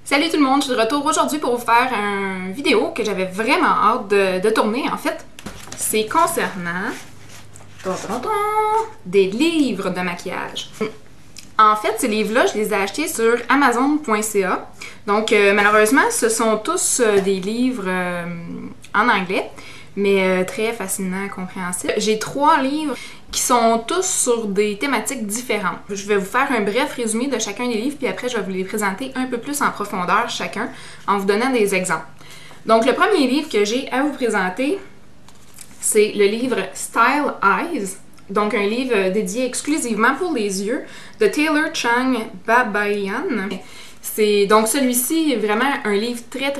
Salut tout le monde, je suis de retour aujourd'hui pour vous faire une vidéo que j'avais vraiment hâte de tourner en fait. C'est concernant des livres de maquillage. En fait, ces livres-là, je les ai achetés sur Amazon.ca. Donc malheureusement, ce sont tous des livres en anglais, mais très facilement compréhensibles. J'ai 3 livres qui sont tous sur des thématiques différentes. Je vais vous faire un bref résumé de chacun des livres, puis après je vais vous les présenter un peu plus en profondeur chacun, en vous donnant des exemples. Donc le premier livre que j'ai à vous présenter, c'est le livre Style Eyes, donc un livre dédié exclusivement pour les yeux, de Taylor Chang Babayan. Donc celui-ci est vraiment un livre très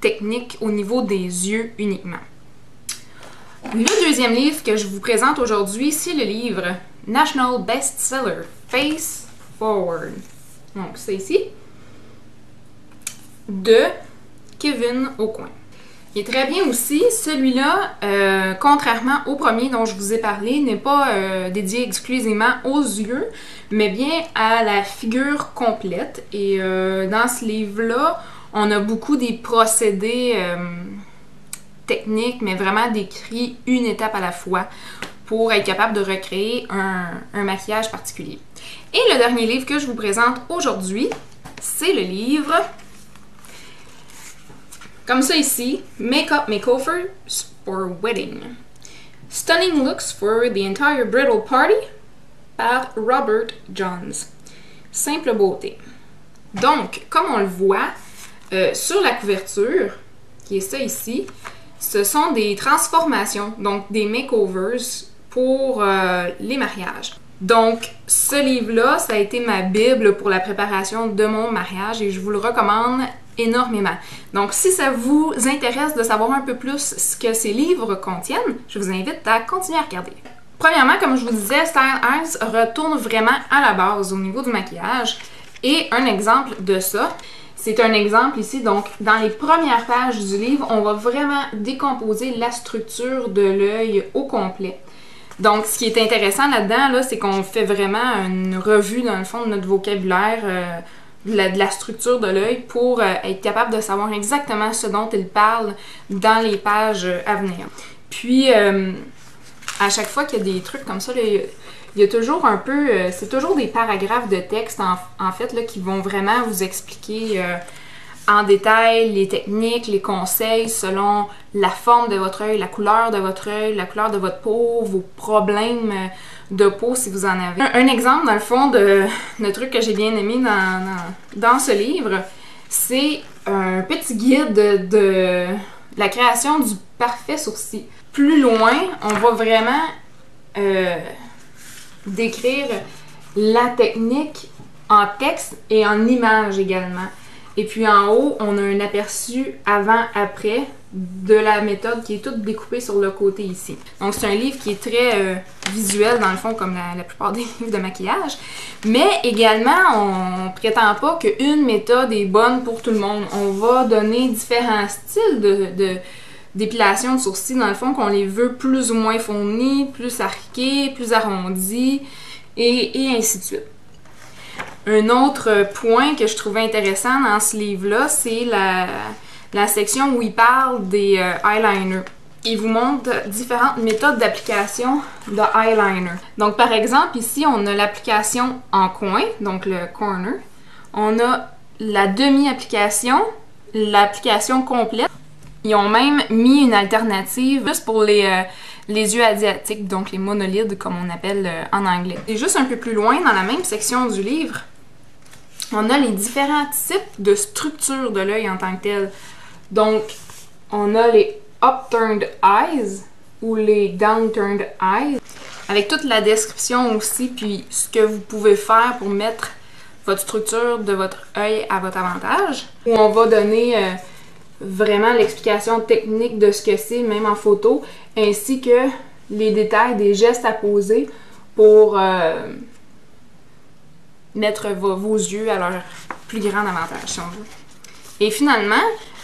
technique au niveau des yeux uniquement. Le deuxième livre que je vous présente aujourd'hui, c'est le livre National Bestseller, Face Forward. Donc, c'est ici, de Kevin Aucoin. Il est très bien aussi. Celui-là, contrairement au premier dont je vous ai parlé, n'est pas dédié exclusivement aux yeux, mais bien à la figure complète. Et dans ce livre-là, on a beaucoup des procédés technique, mais vraiment décrit une étape à la fois pour être capable de recréer un maquillage particulier. Et le dernier livre que je vous présente aujourd'hui, c'est le livre, comme ça ici, Makeup Makeovers for Wedding. Stunning Looks for the Entire Bridal Party par Robert Johns. Simple beauté. Donc, comme on le voit, sur la couverture, qui est ça ici, ce sont des transformations, donc des makeovers pour les mariages. Donc, ce livre-là, ça a été ma bible pour la préparation de mon mariage et je vous le recommande énormément. Donc, si ça vous intéresse de savoir un peu plus ce que ces livres contiennent, je vous invite à continuer à regarder. Premièrement, comme je vous disais, Style Eyes retourne vraiment à la base au niveau du maquillage. Et un exemple de ça, c'est un exemple ici, donc dans les premières pages du livre, on va vraiment décomposer la structure de l'œil au complet. Donc ce qui est intéressant là-dedans, là, c'est qu'on fait vraiment une revue dans le fond de notre vocabulaire, de la structure de l'œil pour être capable de savoir exactement ce dont il parle dans les pages à venir. Puis à chaque fois qu'il y a des trucs comme ça, là, il y a toujours un peu, c'est toujours des paragraphes de texte en fait là, qui vont vraiment vous expliquer en détail les techniques, les conseils selon la forme de votre œil, la couleur de votre œil, la couleur de votre peau, vos problèmes de peau si vous en avez. Un exemple dans le fond de truc que j'ai bien aimé dans ce livre, c'est un petit guide de la création du parfait sourcil. Plus loin, on va vraiment décrire la technique en texte et en image également. Et puis en haut, on a un aperçu avant-après de la méthode qui est toute découpée sur le côté ici. Donc c'est un livre qui est très visuel dans le fond comme la plupart des livres de maquillage. Mais également, on prétend pas qu'une méthode est bonne pour tout le monde. On va donner différents styles d'épilation de sourcils, dans le fond, qu'on les veut plus ou moins fournis, plus arqués, plus arrondis, et ainsi de suite. Un autre point que je trouvais intéressant dans ce livre-là, c'est la section où il parle des eyeliners. Il vous montre différentes méthodes d'application de eyeliner. Donc, par exemple, ici, on a l'application en coin, donc le corner. On a la demi-application, l'application complète. Ils ont même mis une alternative juste pour les yeux asiatiques, donc les monolides comme on appelle en anglais. Et juste un peu plus loin, dans la même section du livre, on a les différents types de structures de l'œil en tant que tel. Donc, on a les upturned eyes ou les downturned eyes, avec toute la description aussi, puis ce que vous pouvez faire pour mettre votre structure de votre œil à votre avantage. Où on va donner vraiment l'explication technique de ce que c'est, même en photo, ainsi que les détails des gestes à poser pour mettre vos yeux à leur plus grand avantage, si on veut. Et finalement,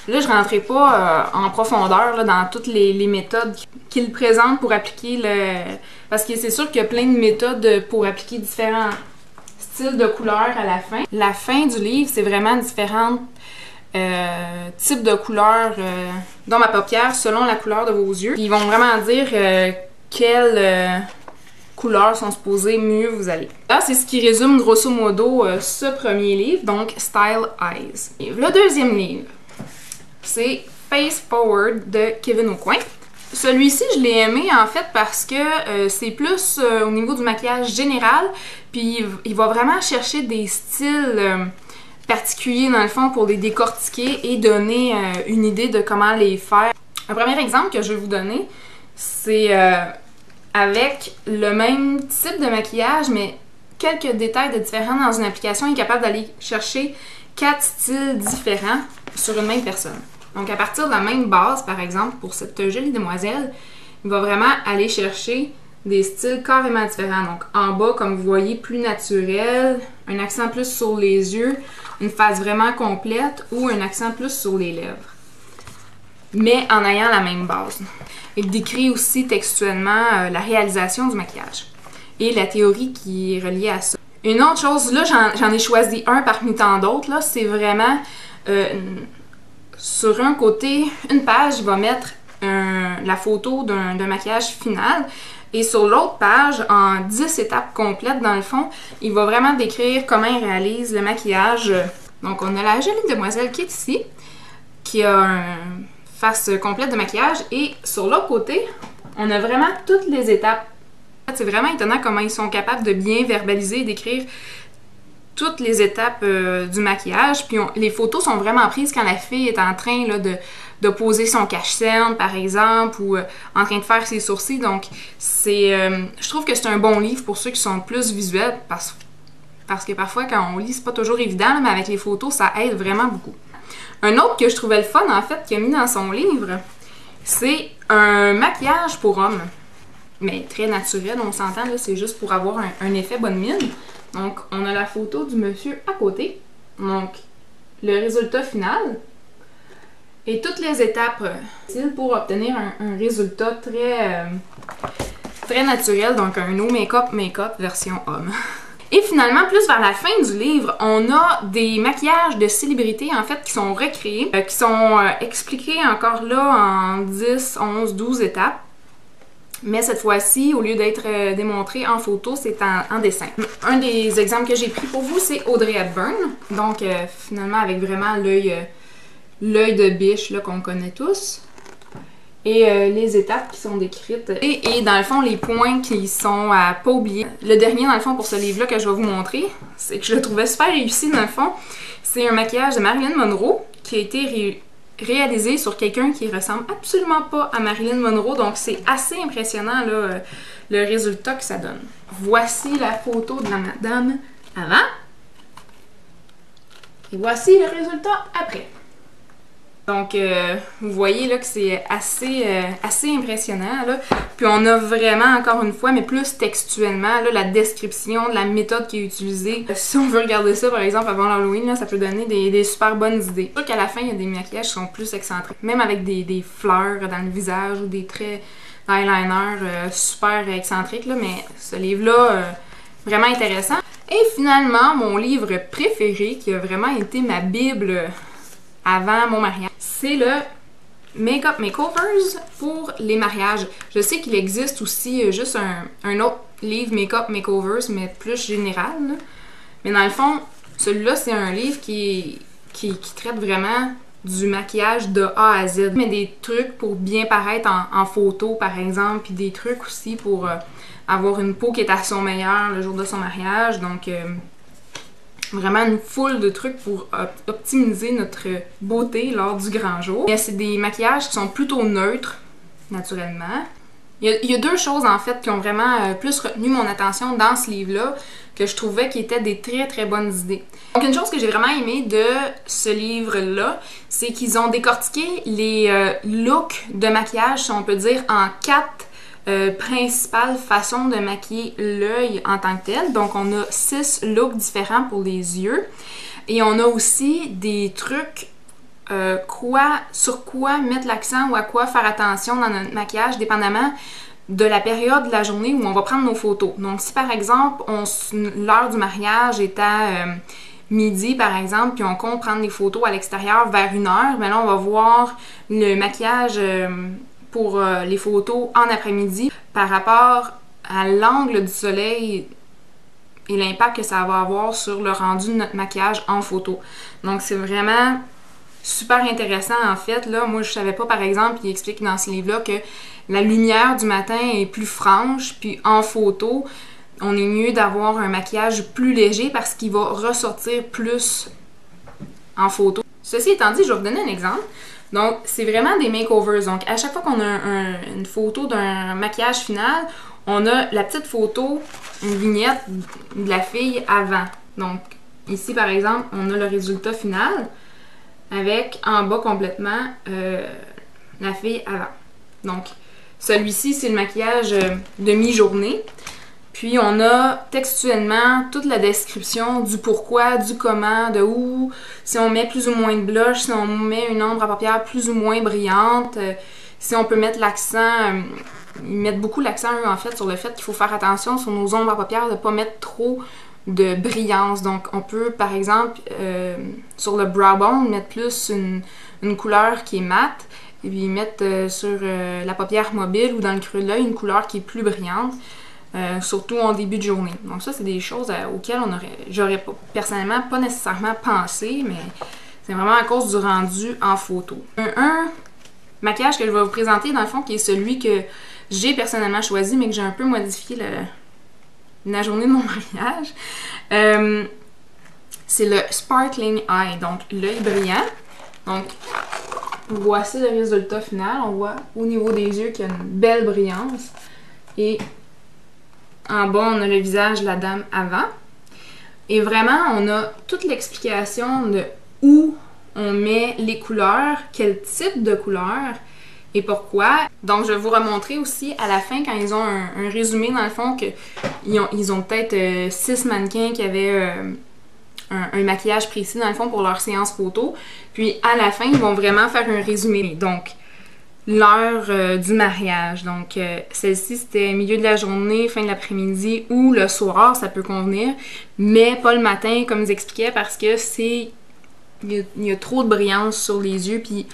là, je ne rentrerai pas en profondeur là, dans toutes les méthodes qu'il présente pour appliquer le... Parce que c'est sûr qu'il y a plein de méthodes pour appliquer différents styles de couleurs à la fin. La fin du livre, c'est vraiment différents types de couleurs dans ma paupière selon la couleur de vos yeux. Ils vont vraiment dire quelles couleurs sont supposées mieux vous aller. Là, c'est ce qui résume grosso modo ce premier livre, donc Style Eyes. Et le deuxième livre, c'est Face Forward de Kevin Aucoin. Celui-ci, je l'ai aimé en fait parce que c'est plus au niveau du maquillage général, puis il va vraiment chercher des styles particuliers dans le fond pour les décortiquer et donner une idée de comment les faire. Un premier exemple que je vais vous donner, c'est avec le même type de maquillage, mais quelques détails de différents dans une application, il est capable d'aller chercher 4 styles différents sur une même personne. Donc à partir de la même base, par exemple, pour cette jolie demoiselle, il va vraiment aller chercher des styles carrément différents. Donc en bas, comme vous voyez, plus naturel, un accent plus sur les yeux, une face vraiment complète ou un accent plus sur les lèvres. Mais en ayant la même base. Il décrit aussi textuellement la réalisation du maquillage et la théorie qui est reliée à ça. Une autre chose, là j'en ai choisi un parmi tant d'autres, là c'est vraiment sur un côté, une page, il va mettre la photo d'un maquillage final. Et sur l'autre page, en 10 étapes complètes dans le fond, il va vraiment décrire comment il réalise le maquillage. Donc on a la jolie demoiselle qui est ici, qui a une face complète de maquillage. Et sur l'autre côté, on a vraiment toutes les étapes. C'est vraiment étonnant comment ils sont capables de bien verbaliser et décrire toutes les étapes du maquillage. Puis les photos sont vraiment prises quand la fille est en train là, de poser son cache-cerne, par exemple, ou en train de faire ses sourcils. Donc, je trouve que c'est un bon livre pour ceux qui sont plus visuels, parce que parfois, quand on lit, c'est pas toujours évident, là, mais avec les photos, ça aide vraiment beaucoup. Un autre que je trouvais le fun, en fait, qu'il a mis dans son livre, c'est un maquillage pour homme. Mais très naturel, on s'entend, là, c'est juste pour avoir un effet bonne mine. Donc, on a la photo du monsieur à côté. Donc, le résultat final. Et toutes les étapes pour obtenir un résultat très naturel, donc un no make-up version homme. Et finalement, plus vers la fin du livre, on a des maquillages de célébrités en fait qui sont recréés, qui sont expliqués encore là en 10, 11, 12 étapes. Mais cette fois-ci, au lieu d'être démontré en photo, c'est en dessin. Un des exemples que j'ai pris pour vous, c'est Audrey Hepburn. Donc finalement avec vraiment l'œil de biche qu'on connaît tous. Et les étapes qui sont décrites. Et dans le fond, les points qui sont à pas oublier. Le dernier, dans le fond, pour ce livre-là que je vais vous montrer, c'est que je le trouvais super réussi, dans le fond. C'est un maquillage de Marilyn Monroe qui a été réalisé sur quelqu'un qui ressemble absolument pas à Marilyn Monroe. Donc c'est assez impressionnant là, le résultat que ça donne. Voici la photo de la madame avant. Et voici le résultat après. Donc, vous voyez là que c'est assez impressionnant. Là. Puis on a vraiment, encore une fois, mais plus textuellement, là, la description de la méthode qui est utilisée. Si on veut regarder ça, par exemple, avant l'Halloween, ça peut donner des super bonnes idées. C'est sûr qu'à la fin, il y a des maquillages qui sont plus excentriques. Même avec des fleurs dans le visage ou des traits d'eyeliner super excentriques. Là, mais ce livre-là, vraiment intéressant. Et finalement, mon livre préféré, qui a vraiment été ma bible avant mon mariage, c'est le Make-up Makeovers pour les mariages. Je sais qu'il existe aussi juste un autre livre Make-up Makeovers, mais plus général. Là. Mais dans le fond, celui-là, c'est un livre qui traite vraiment du maquillage de A à Z. Mais des trucs pour bien paraître en photo, par exemple, puis des trucs aussi pour avoir une peau qui est à son meilleur le jour de son mariage. Donc, vraiment une foule de trucs pour optimiser notre beauté lors du grand jour. C'est des maquillages qui sont plutôt neutres, naturellement. Il y a deux choses en fait qui ont vraiment plus retenu mon attention dans ce livre-là, que je trouvais qui étaient des très bonnes idées. Donc une chose que j'ai vraiment aimé de ce livre-là, c'est qu'ils ont décortiqué les looks de maquillage, si on peut dire, en 4 principales façons de maquiller l'œil en tant que tel. Donc on a 6 looks différents pour les yeux. Et on a aussi des trucs sur quoi mettre l'accent ou à quoi faire attention dans notre maquillage, dépendamment de la période de la journée où on va prendre nos photos. Donc, si par exemple, l'heure du mariage est à midi, par exemple, puis on compte prendre des photos à l'extérieur vers 1h, bien là, on va voir le maquillage pour les photos en après-midi par rapport à l'angle du soleil et l'impact que ça va avoir sur le rendu de notre maquillage en photo. Donc, c'est vraiment super intéressant en fait. Là, moi, je savais pas, par exemple, il explique dans ce livre-là que la lumière du matin est plus franche, puis en photo, on est mieux d'avoir un maquillage plus léger parce qu'il va ressortir plus en photo. Ceci étant dit, je vais vous donner un exemple. Donc, c'est vraiment des makeovers. Donc, à chaque fois qu'on a une photo d'un maquillage final, on a la petite photo, une vignette de la fille avant. Donc, ici, par exemple, on a le résultat final avec en bas complètement la fille avant. Donc, celui-ci, c'est le maquillage de mi-journée. Puis, on a textuellement toute la description du pourquoi, du comment, de où, si on met plus ou moins de blush, si on met une ombre à paupières plus ou moins brillante, si on peut mettre l'accent, ils mettent beaucoup l'accent, eux, en fait, sur le fait qu'il faut faire attention sur nos ombres à paupières, de ne pas mettre trop de brillance. Donc, on peut, par exemple, sur le brow bone, mettre plus une couleur qui est mate, et puis mettre sur la paupière mobile ou dans le creux de l'œil une couleur qui est plus brillante. Surtout en début de journée. Donc ça, c'est des choses auxquelles j'aurais personnellement pas nécessairement pensé, mais c'est vraiment à cause du rendu en photo. Un maquillage que je vais vous présenter, dans le fond, qui est celui que j'ai personnellement choisi, mais que j'ai un peu modifié la journée de mon mariage. C'est le Sparkling Eye, donc l'œil brillant. Donc, voici le résultat final. On voit au niveau des yeux qu'il y a une belle brillance. Et en bas, on a le visage de la dame avant. Et vraiment, on a toute l'explication de où on met les couleurs, quel type de couleurs et pourquoi. Donc, je vais vous remontrer aussi à la fin, quand ils ont un résumé, dans le fond, qu'ils ont peut-être 6 mannequins qui avaient un maquillage précis, dans le fond, pour leur séance photo. Puis, à la fin, ils vont vraiment faire un résumé. Donc, l'heure du mariage. Donc, celle-ci, c'était milieu de la journée, fin de l'après-midi ou le soir, ça peut convenir, mais pas le matin, comme ils expliquaient, parce que il y a trop de brillance sur les yeux, puis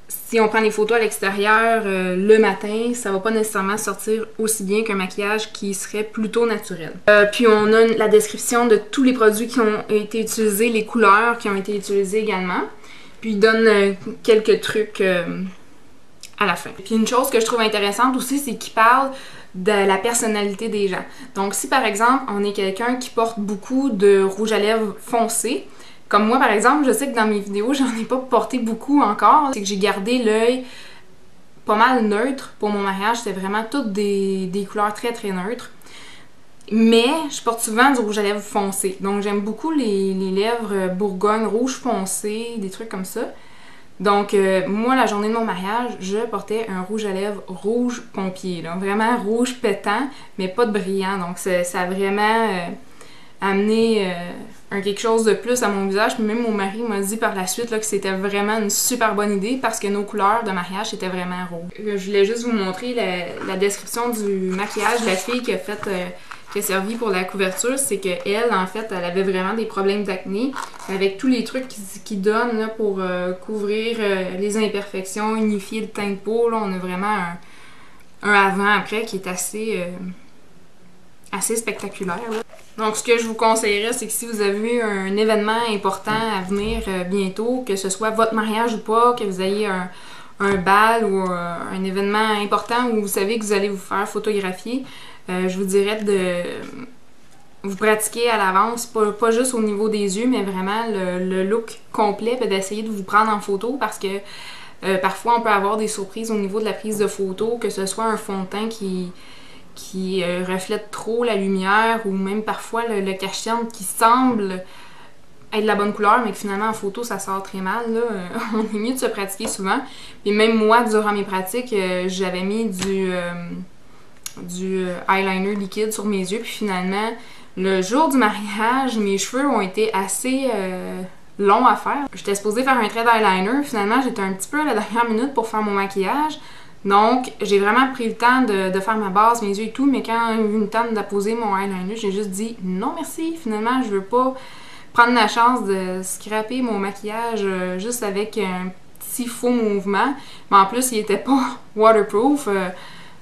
si on prend des photos à l'extérieur le matin, ça va pas nécessairement sortir aussi bien qu'un maquillage qui serait plutôt naturel. Puis on a la description de tous les produits qui ont été utilisés, les couleurs qui ont été utilisées également, puis il donne quelques trucs à la fin. Puis une chose que je trouve intéressante aussi, c'est qu'il parle de la personnalité des gens. Donc si par exemple, on est quelqu'un qui porte beaucoup de rouge à lèvres foncé, comme moi par exemple, je sais que dans mes vidéos, j'en ai pas porté beaucoup encore, c'est que j'ai gardé l'œil pas mal neutre pour mon mariage, c'était vraiment toutes des couleurs très très neutres. Mais je porte souvent du rouge à lèvres foncé, donc j'aime beaucoup les lèvres bourgogne rouge foncé, des trucs comme ça. Donc, moi, la journée de mon mariage, je portais un rouge à lèvres rouge pompier, là. Vraiment rouge pétant, mais pas de brillant. Donc, ça a vraiment amené quelque chose de plus à mon visage. Puis même mon mari m'a dit par la suite là, que c'était vraiment une super bonne idée parce que nos couleurs de mariage étaient vraiment rouges. Je voulais juste vous montrer la description du maquillage de la fille qui a fait... qui a servi pour la couverture, c'est qu'elle, en fait, elle avait vraiment des problèmes d'acné. Avec tous les trucs qu'ils donnent là, pour couvrir les imperfections, unifier le teint de peau, là, on a vraiment un avant-après qui est assez spectaculaire. Là. Donc, ce que je vous conseillerais, c'est que si vous avez un événement important à venir bientôt, que ce soit votre mariage ou pas, que vous ayez un bal ou un événement important où vous savez que vous allez vous faire photographier, je vous dirais de vous pratiquer à l'avance, pas juste au niveau des yeux, mais vraiment le look complet, puis d'essayer de vous prendre en photo parce que parfois on peut avoir des surprises au niveau de la prise de photo, que ce soit un fond de teint qui reflète trop la lumière ou même parfois le cache-cerne qui semble être de la bonne couleur, mais que finalement en photo ça sort très mal. Là. On est mieux de se pratiquer souvent. Puis même moi, durant mes pratiques, j'avais mis du eyeliner liquide sur mes yeux, puis finalement, le jour du mariage, mes cheveux ont été assez longs à faire. J'étais supposée faire un trait d'eyeliner, finalement j'étais un petit peu à la dernière minute pour faire mon maquillage, Donc, j'ai vraiment pris le temps de faire ma base, mes yeux et tout, mais quand j'ai eu le temps d'apposer mon eyeliner, j'ai juste dit non merci, finalement, je veux pas prendre la chance de scraper mon maquillage juste avec un petit faux mouvement. Mais en plus, il était pas waterproof,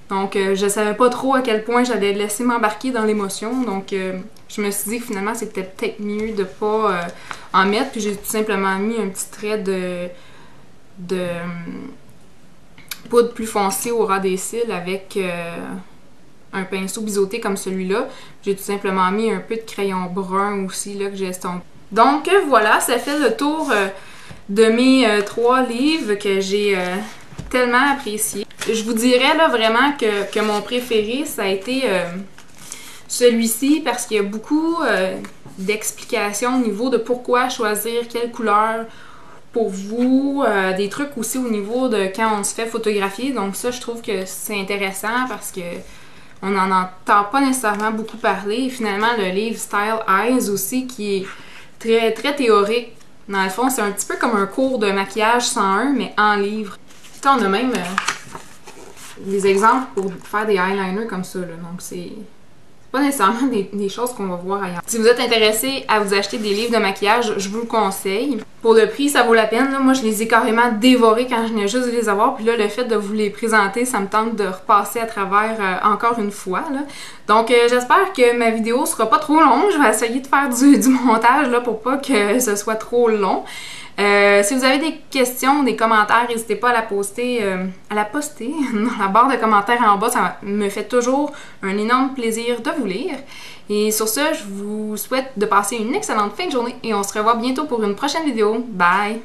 donc je savais pas trop à quel point j'allais laisser m'embarquer dans l'émotion. Donc, je me suis dit que finalement, c'était peut-être mieux de pas en mettre. Puis j'ai tout simplement mis un petit trait de poudre plus foncée au ras des cils avec un pinceau biseauté comme celui-là. J'ai tout simplement mis un peu de crayon brun aussi là, que j'ai estompé. Donc voilà, ça fait le tour de mes 3 livres que j'ai tellement appréciés. Je vous dirais là vraiment que mon préféré, ça a été celui-ci parce qu'il y a beaucoup d'explications au niveau de pourquoi choisir quelle couleur pour vous, des trucs aussi au niveau de quand on se fait photographier. Donc ça, je trouve que c'est intéressant parce que on n'en entend pas nécessairement beaucoup parler. Et finalement, le livre Style Eyes aussi, qui est très, très théorique. Dans le fond, c'est un petit peu comme un cours de maquillage 101, mais en livre. Là, on a même des exemples pour faire des eyeliners comme ça. Là. Donc c'est pas nécessairement des choses qu'on va voir ailleurs. Si vous êtes intéressé à vous acheter des livres de maquillage, je vous le conseille. Pour le prix, ça vaut la peine. Là. Moi, je les ai carrément dévorés quand je venais juste de les avoir. Puis là, le fait de vous les présenter, ça me tente de repasser à travers encore une fois. Là. Donc, j'espère que ma vidéo sera pas trop longue. Je vais essayer de faire du montage là, pour pas que ce soit trop long. Si vous avez des questions, des commentaires, n'hésitez pas à la poster dans la barre de commentaires en bas. Ça me fait toujours un énorme plaisir de vous lire. Et sur ce, je vous souhaite de passer une excellente fin de journée et on se revoit bientôt pour une prochaine vidéo. Bye!